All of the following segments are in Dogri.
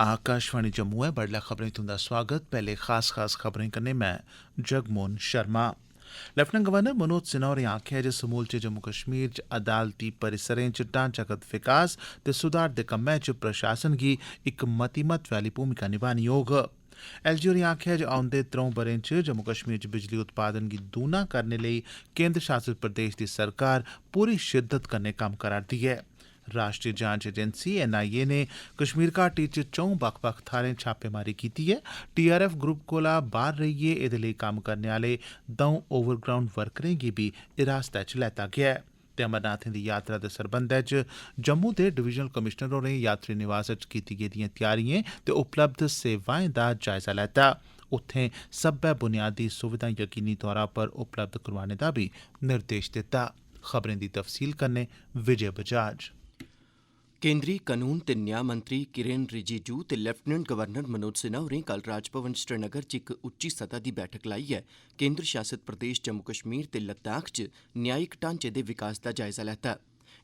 आकाशवाणी जम्मू है। बडलै खबरें तुंदा स्वागत। पैह्ले खास खबरें कन्नै मैं जगमोहन शर्मा। लेफ्टिनेंट गवर्नर मनोज सिन्हा होरें आखेआ जे समूलचे जम्मू कश्मीर च अदालती परिसरें च ढांचागत विकास ते सुधार दे कम्मै च प्रशासन गी इक मती महत्वै आह्ली भूमिका निभानी होग। एलजी होरें आखेआ जे औंदे 3 ब'रें च जम्मू कश्मीर च बिजली उत्पादन गी दूना करने लेई केंद्र शासित प्रदेश दी सरकार पूरी शिद्दत कन्नै कम्म करा'रदी ऐ। राष्ट्रीय जांच एजेंसी एनआईए ने कश्मीर घाटी च 4 बक्ख-बक्ख थाह्रें छापेमारी कीती ऐ। टीआरएफ ग्रुप कोला बाह्र रेहियै एह्दे लेई कम्म करने आह्ले 2 ओवरग्राउंड वर्करें गी बी हिरासतै च लैता गेआ ऐ। ते अमरनाथें दी यात्रा दे सरबंधै च जम्मू दे डिवीजनल कमिशनर होरें यात्री निवास च कीती गेदिएं त्यारिएं ते उपलब्ध सेवाएं दा जायजा लैता। उत्थें सब्बै बुनियादी सुविधां यकीनी तौरा पर उपलब्ध करोआने दा बी निर्देश दित्ता। खबरें दी तफसील कन्नै विजय बजाज। केंद्री कानून ते न्याय मंत्री किरेन रिजिजू ते लेफ्टिनेंट गवर्नर मनोज सिन्हा होरें कल राजभवन श्रीनगर च इक उच्ची सतह दी बैठक लाइयै केंद्र शासित प्रदेश जम्मू कश्मीर ते लद्दाख च न्यायिक ढांचे दे विकास दा जायजा लैता।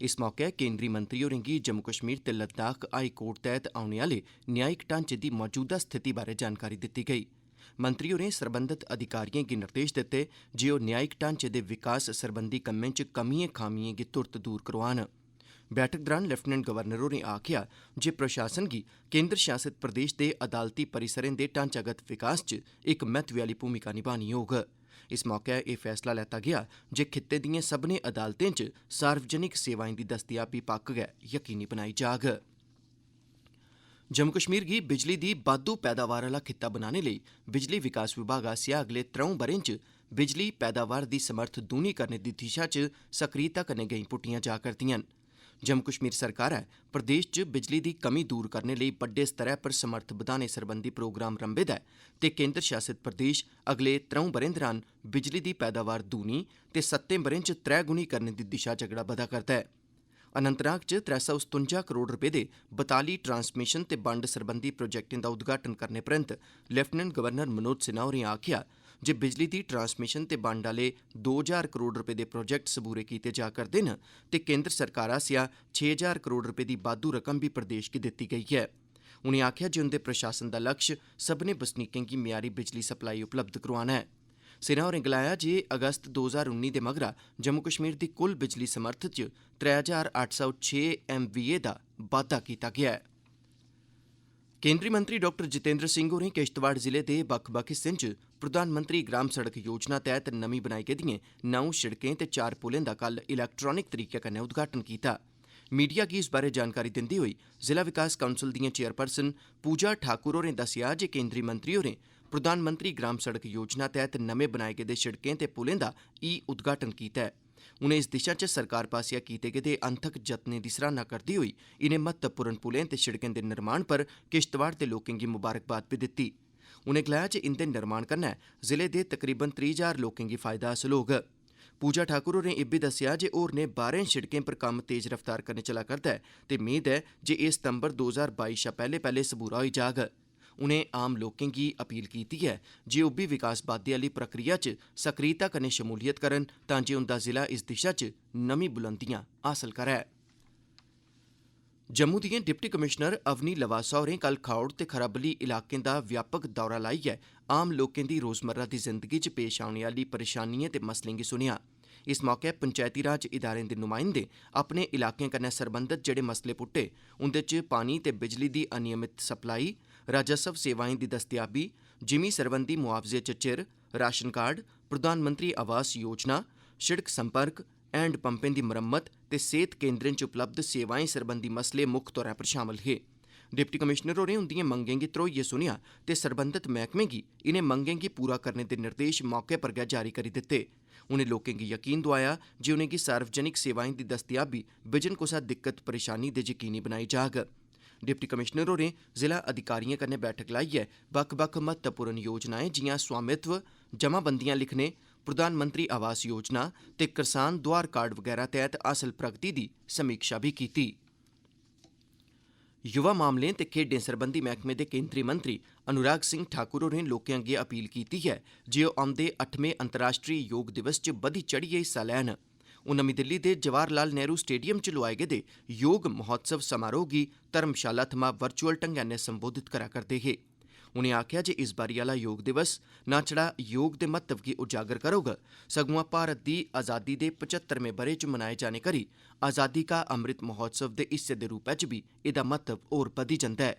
इस मौके केंद्री मंत्री होरें गी जम्मू कश्मीर ते लद्दाख हाई कोर्ट तैह्त औने आह्ले न्यायिक ढांचे दी मौजूदा स्थिति बारै जानकारी दित्ती गेई। मंत्री होरें सरबंधत अधिकारिएं गी निर्देश दित्ते जे ओह् न्यायिक ढांचे दे विकास सरबंधी कम्में च कमिएं खामिएं गी तुरत दूर करोआन। बैठक दौरान लेफ्टिनेंट गवर्नर होरें आखेआ जे प्रशासन गी केंद्र शासित प्रदेश दे अदालती परिसरें दे ढांचागत विकास च इक महत्वै आह्ली भूमिका निभानी होग। इस मौके एह् फैसला लैता गेआ जे खित्ते दिएं सभनें अदालतें च सार्वजनिक सेवाएं दी दस्तयाबी पक्क गै यकीनी बनाई जाग। जम्मू कश्मीर गी बिजली दी बाद्धू पैदावार आह्ला खित्ता बनाने लेई बिजली विकास विभाग आसेआ अगले 3 ब'रें च बिजली पैदावार दी समर्थ दूनी करने दी दिशा च सक्रियता कन्नै गैंई पुट्टियां जा करदिआं न। जम्मू कश्मीर सरकारै प्रदेश च बिजली दी कमी दूर करने लेई बड्डे स्तरै पर समर्थ बधाने सरबंधी प्रोग्राम रंभे दा ऐ ते केंद्र शासित प्रदेश अगले 3 ब'रें दौरान बिजली दी पैदावार दूनी ते 7 ब'रें च 3 गुनी करने दी दिशा च अगड़ा बधा करदा ऐ। अनंतनाग च 357 करोड़ रपे दे 42 ट्रांसमिशन ते बंड सरबंधी प्रोजेक्टें दा उद्घाटन करने परैंत लेफ्टिनेंट गवर्नर मनोज सिन्हा होरें आखेआ जे बिजली दी ट्रांसमिशन ते बंड आह्ले 2000 करोड़ रपे दे प्रोजेक्ट सबूरे कीते जा करदे न ते केंद्र सरकार आसेआ 6000 करोड़ रपे दी बाद्धू रकम बी प्रदेश गी दित्ती गेई ऐ। उनें आखेआ जे उंदे प्रशासन दा लक्ष्य सभनें बसनीकें गी म्यारी बिजली सप्लाई उपलब्ध करोआना ऐ। सिन्हा होरें गलाया जे अगस्त 2019 दे मगरा जम्मू कश्मीर दी कुल बिजली समर्थ च 3806 MVA दा बाद्धा कीता गेआ है। केंद्री मंत्री डॉ जितेंद्र सिंह होरें किश्तवाड़ जिले दे बक्ख-बक्ख हिस्सें च प्रधानमंत्री ग्राम सड़क योजना तैह्त नमीं बनाई गेदिएं 9 शिड़कें ते 4 पुलें दा कल इलैक्ट्रानिक तरीके कन्नै उद्घाटन कीता। मीडिया गी इस बारै जानकारी दिंदे होई जिला विकास काउंसल दियां चेयरपर्सन पूजा ठाकुर होरें दस्सेआ जे केंद्री मंत्री होरें प्रधानमंत्री ग्राम सड़क योजना तैह्त नमें बनाए गेदे शिड़कें ते पुलें दा उद्घाटन कीता ऐ। उनें इस दिशा च सरकार पासेआ कीते गेदे अनथक जतनें दी सराह्ना करदे होई इनें महत्वपूर्ण पुलें ते शिड़कें दे निर्माण पर किश्तवाड़ दे लोकें गी मुबारकबाद बी दित्ती। उनें गलाया जे इंदे निर्माण कन्नै जिले दे तकरीबन 30,000 लोकें गी फायदा हासल होग। पूजा ठाकुर होरें इब्बी दस्सेआ जे होरनें 12 शिड़कें पर कम्म तेज रफ्तार कन्नै चला करदा ऐ ते मेद ऐ जे एह् सितंबर 2022 शा पैह्ले सबूरा होई जाग। उनें आम लोकें गी अपील कीती ऐ जे ओह् बी विकास बाद्दे आह्ली प्रक्रिया च सक्रियता कन्नै शमूलियत करन तां जे उंदा जिला इस दिशा च नमीं बुलंदियां हासल करै। जम्मू दिएं डिप्टी कमिशनर अवनी लवासा होरें कल खौड़ ते खराबली इलाकें दा व्यापक दौरा लाइयै आम लोकें दी रोजमर्रा दी जिंदगी च पेश औने आह्ली परेशानिएं ते मसलें गी सुनेआ। इस मौके पंचैती राज इदारें दे नुमाइंदें अपने इलाकें कन्नै सरबंधत जेह्ड़े मसले पुट्टे उंदे च पानी ते बिजली दी अनियमित सप्लाई, राजस्व सेवाएं दी दस्तयाबी, जिमीं सरबंधी मुआवजे च चिर, राशन कार्ड, प्रधानमंत्री आवास योजना, शिड़क संपर्क, हैंड पंपें दी मरम्मत ते सेह्त केंद्रें च उपलब्ध सेवाएं सरबंधी मसले मुक्ख तौरा पर शामल हे। डिप्टी कमिशनर होरें उंदिएं मंगें गी ध्रोइयै सुनेआ ते सरबंधत मैह्कमें गी इनें मंगें गी पूरा करने दे निर्देश मौके पर गै जारी करी दित्ते। उनें लोकें गी यकीन दोआया जे उनेंगी सार्वजनिक सेवाएं दी दस्तयाबी बिजन कुसा दिक्कत परेशानी दे यकीनी बनाई जाग। डिप्टी कमिशनर होरें जिला अधिकारिएं कन्नै बैठक लाइयै बक्ख-बक्ख महत्वपूर्ण योजनाएं जिआं स्वामित्व, जमाबंदियां लिखने, प्रधानमंत्री आवास योजना ते करसान दोआर कार्ड वगैरा तैह्त हासल प्रगति दी समीक्षा बी कीती। युवा मामलें ते खेड्डें सरबंधी मैह्कमे दे केंद्री मंत्री अनुराग सिंह ठाकुर होरें लोकें अग्गे अपील कीती ऐ जे ओह् औंदे 8वें अंतर्राश्ट्री योग दिवस च बधी चढ़ियै हिस्सा लैन। ओह् नमीं दिल्ली दे जवाहर लाल नेहरू स्टेडियम च लोआए गेदे योग महोत्सव समारोह गी धर्मशाला थमां वर्चुअल ढंगै नै संबोधित करा करदे हे। उनें आखेआ जे इस बारी आह्ला योग दिवस न छड़ा योग दे महत्व गी उजागर करोग, सगुआं भारत दी आज़ादी दे 75वें ब'रे च मनाए जाने करी आज़ादी का अमृत महोत्सव दे हिस्से दे रूपै च बी एह्दा महत्व होर बधी जंदा ऐ।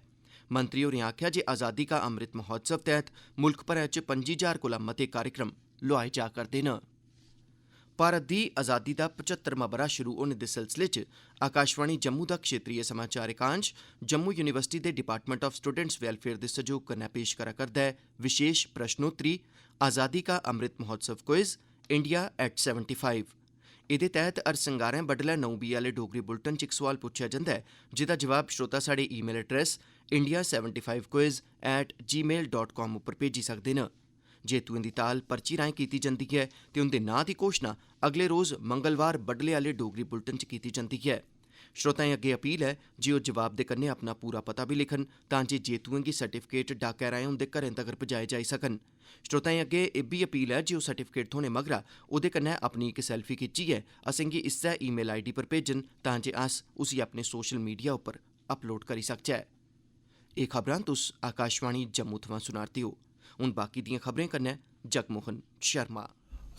मंत्री होरें आखेआ जे आज़ादी का अमृत महोत्सव तैह्त मुल्ख भरै च 25,000 कोला मते कार्यक्रम लोआए जा करदे न। भारत दी आज़ादी दा 75वां ब'रा शुरू होने दे सिलसिले च आकाशवाणी जम्मू दा क्षेत्रीय समाचार एकांश जम्मू यूनिवर्सिटी दे डिपार्टमेंट ऑफ स्टूडेंट्स वेलफेयर दे सैह्योग कन्नै पेश करा करदा ऐ विशेष प्रश्नोत्तरी आज़ादी का Amrit Mahotsav quiz India at 75। एह्दे तैह्त हर संगारें बड्डलै 9 बजे आह्ले डोगरी बुलेटिन च इक सोआल पुच्छेआ जंदा ऐ जेह्दा जवाब श्रोता साढ़े ईमेल एड्रेस india75quiz@gmail.com उप्पर भेजी सकदे न। जेतुएं दी ताल पर्ची राएं कीती जंदी ऐ ते उंदे नांऽ दी घोशणा अगले रोज मंगलवार बड्डले आह्ले डोगरी बुलेटिन च कीती जंदी ऐ। श्रोताएं अग्गे अपील ऐ जे ओह् जवाब दे कन्नै अपना पूरा पता बी लिखन तां जे जेतुएं गी सर्टिफिकेट डाकै राएं उंदे घरें तगर पजाए जाई सकन। श्रोताएं अग्गे इब्बी अपील ऐ जे ओह् सर्टिफिकेट थ्होने मगरा ओह्दे कन्नै अपनी इक सैल्फी खिच्चियै असेंगी इस्सै ईमेल आईडी पर भेजन तां जे अस उसी अपने सोशल मीडिया उप्पर अपलोड करी सकचै। एह् खबरां तुस आकाशवाणी जम्मू थमां सुना'रदे ओ। हून बाकी दियां खबरें कन्नै जगमोहन शर्मा।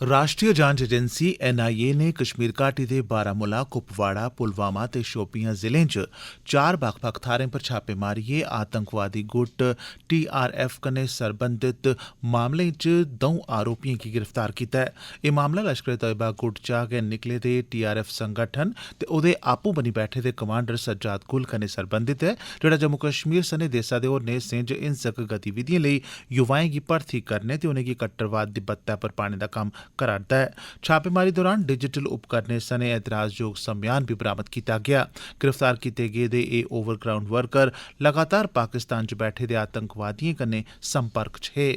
राष्ट्रीय जांच एजेंसी NIA ने कश्मीर घाटी दे बारामूला, कुपवाड़ा, पुलवामा ते शोपियां जिलें च 4 बक्ख-बक्ख थाह्रें पर छापे मारियै आतंकवादी गुट TRF कन्नै सरबंधत मामलें च 2 आरोपियें गी गिरफ्तार कीता ऐ। एह् मामला लश्कर तैयबा गुट चा गै निकले दे TRF संगठन ते ओह्दे आपूं बनी बैठे दे कमांडर सज्जाद गुल कन्नै सरबंधत ऐ, जेह्ड़ा जम्मू कश्मीर सने देसै दे होरनें हिस्सें च हिंसक गतिविधिएं लेई युवाएं गी भर्थी करने ते उनेंगी कट्टरवाद दी बत्तै पर पाने दा कम्म करा'रदा ऐ। छापेमारी दौरान डिजिटल उपकरणें सने ऐतराजयोग समेयान बी बरामद कीता गेआ। गिरफ्तार कीते गेदे एह् ओवरग्राउंड वर्कर लगातार पाकिस्तान च बैठे दे आतंकवादिएं कन्नै संपर्क च हे।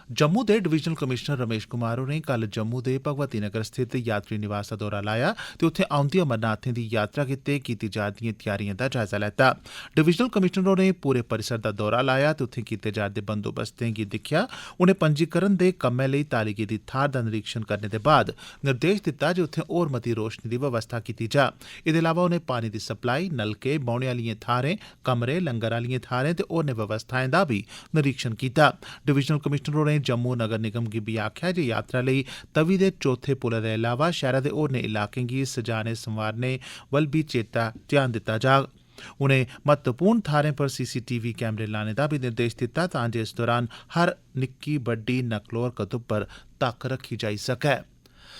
जम्मू दे डिवीजनल कमिशनर रमेश कुमार होरें कल जम्मू दे भगवती नगर स्थित यात्री निवास दा दौरा लाया ते उत्थें औंदी अमरनाथें दी यात्रा गित्तै कीती जा'रदिएं त्यारिएं दा जायजा लैता। डिवीजनल कमिशनर होरें पूरे परिसर दा दौरा लाया ते उत्थें कीते जा'रदे बंदोबस्तें गी दिक्खेआ। उनें पंजीकरण दे कम्मै लेई ताली गेदी थाह्र दा निरीक्षण करने दे बाद निर्देश दित्ता जे उत्थें होर मती रोशनी दी बवस्था कीती जा। एह्दे अलावा उनें पानी दी सप्लाई, नलके, बौह्ने आह्लिएं थाह्रें, कमरे, लंगर आह्लिएं थाह्रें ते होरनें बवस्थाएं दा बी निरीक्षण कीता। डिवीजनल कमिशनर होरें जम्मू नगर निगम गी बी आखेआ जे यात्रा लेई तवी दे चौथे पुलै दे अलावा शैह्रा दे होरनें इलाकें गी सजाने संवारने वल बी चेता ध्यान दित्ता जाग। उनें महत्वपूर्ण थाह्रें पर CCTV कैमरे लाने दा बी निर्देश दित्ता तां जे इस दौरान हर निक्की बड्डी नकलो हरकत उप्पर तक्क रक्खी जाई सकै।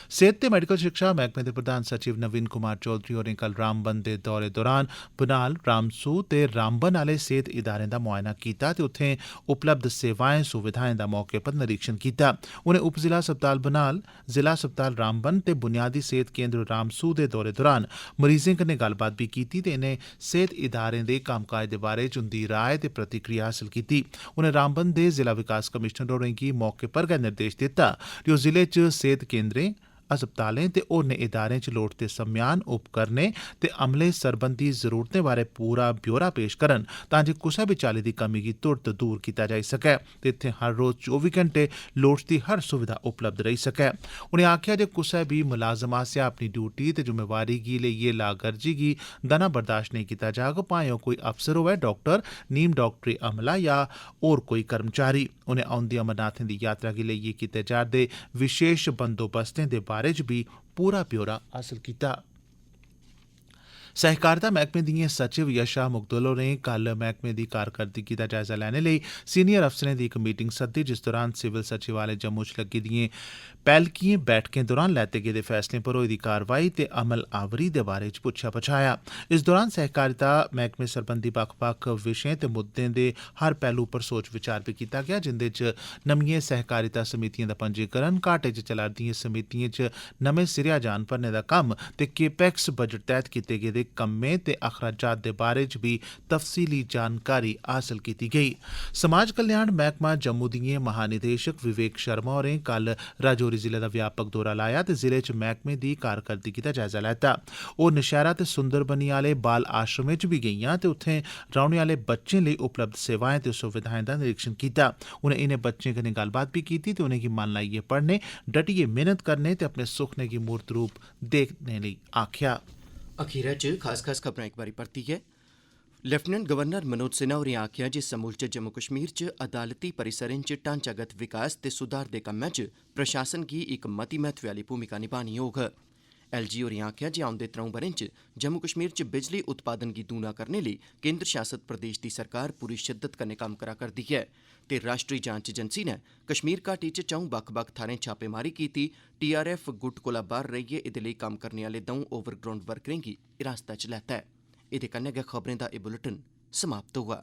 सेहत ते मेडिकल शिक्षा मैह्कमे दे प्रधान सचिव नवीन कुमार चौधरी होरें कल रामबन दे दौरे दौरान बनाल, रामसू ते रामबन आह्ले सेहत इदारें दा मुआयना कीता ते उत्थें उपलब्ध सेवाएं सुविधाएं दा मौके पर निरीक्षण कीता। उनें उप जिला अस्पताल बनाल, जिला अस्पताल रामबन ते बुनियादी सेहत केंद्र रामसू दे दौरे दौरान मरीजें कन्नै गल्लबात बी कीती ते इनें सेहत इदारें दे कम्मकाज दे बारे च उंदी राय ते प्रतिक्रिया हासल कीती। उनें रामबन दे जिला विकास कमिशनर होरें गी मौके पर गै निर्देश दित्ता जे ओह् जिले च सेहत केंद्रें, अस्पतालें ते होरनें इदारें च लोड़चदे सम्यान, उपकरणें ते अमले सरबंधी जरूरतें बारै पूरा ब्यौरा पेश करन तां जे कुसै बी चाल्ली दी कमी गी तुरत दूर कीता जाई सकै ते इत्थें हर रोज 24 घैंटे लोड़चदी हर सुविधा उपलब्ध रेही सकै। उनें आखेआ जे कुसै बी मुलाजम आसेआ अपनी ड्यूटी ते जुम्मेवारी गी लेइयै लागर्जी गी दना बर्दाश्त नेईं कीता जाग, भाएं ओह् कोई अफसर होऐ, डाक्टर, नीम डाक्टरी अमला या होर कोई कर्मचारी। उनें औंदी अमरनाथें दी यात्रा गी लेइयै कीते जा'रदे विशेष बंदोबस्तें दे बारे च भी पूरा ब्यौरा हासल कीता। सहकारिता मैह्कमे दिएं सचिव यशा मुगदल होरें कल मैह्कमे दी कारकरदगी दा जायजा लैने लेई सीनियर अफसरें दी इक मीटिंग सद्दी, जिस दौरान सिविल सचिवालय जम्मू च लग्गी दिएं पैह्लकिएं बैठकें दौरान लैते गेदे फैसलें पर होई दी कार्रवाई ते अमल आवरी दे बारे च पुच्छेआ पछाया। इस दौरान सहकारिता मैह्कमे सरबंधी बक्ख-बक्ख विशें ते मुद्दें दे हर पैह्लू पर सोच विचार बी कीता गेआ, जिंदे च नमिएं सहकारिता समितिएं दा पंजीकरण, घाटे च चला'रदिएं समितिएं च नमें सिरेआ जान भरने दा कम्म ते केपैक्स बजट तैह्त कीते गेदे कम्में ते अखराजात दे बारे च बी तफसीली जानकारी हासल कीती गेई। समाज कल्याण मैह्कमा जम्मू दिएं महानिदेशक विवेक शर्मा होरें कल राजौरी जिले दा व्यापक दौरा लाया ते जिले च मैह्कमे दी कारकरदगी दा जायजा लैता। ओह् नशैरा ते सुंदरबनी आह्ले बाल आश्रमें च बी गेइयां ते उत्थें रौह्ने आह्ले बच्चें लेई उपलब्ध सेवाएं ते सुविधाएं दा निरीक्षण कीता। उनें इनें बच्चें कन्नै गल्लबात बी कीती ते उनेंगी मन लाइयै पढ़ने, डटियै मेहनत करने ते अपने सुखने गी मूर्त रूप देखने लेई आखेआ। अखीरै च खास खबरां इक बारी परतियै। लेफ्टिनेंट गवर्नर मनोज सिन्हा होरें आखेआ जे समूलचे जम्मू कश्मीर च अदालती परिसरें च ढांचागत विकास ते सुधार दे कम्मै च प्रशासन गी इक मती महत्वै आह्ली भूमिका निभानी होग। LG होरें आखेआ जे औंदे 3 ब'रें च जम्मू कश्मीर च बिजली उत्पादन गी दूना करने लेई केंद्र शासत प्रदेश दी सरकार पूरी शिद्दत कन्नै कम्म करा करदी ऐ ते राष्ट्री जांच एजेंसी नै कश्मीर घाटी च 4 बक्ख-बक्ख थाह्रें छापेमारी कीती। TRF गुट कोला बाह्र रेहियै एह्दे लेई कम्म करने आह्ले 2 ओवरग्राउंड वर्करें गी हिरासत च लैता ऐ। एह्दे कन्नै गै खबरें दा एह् बुलेटिन समाप्त होआ।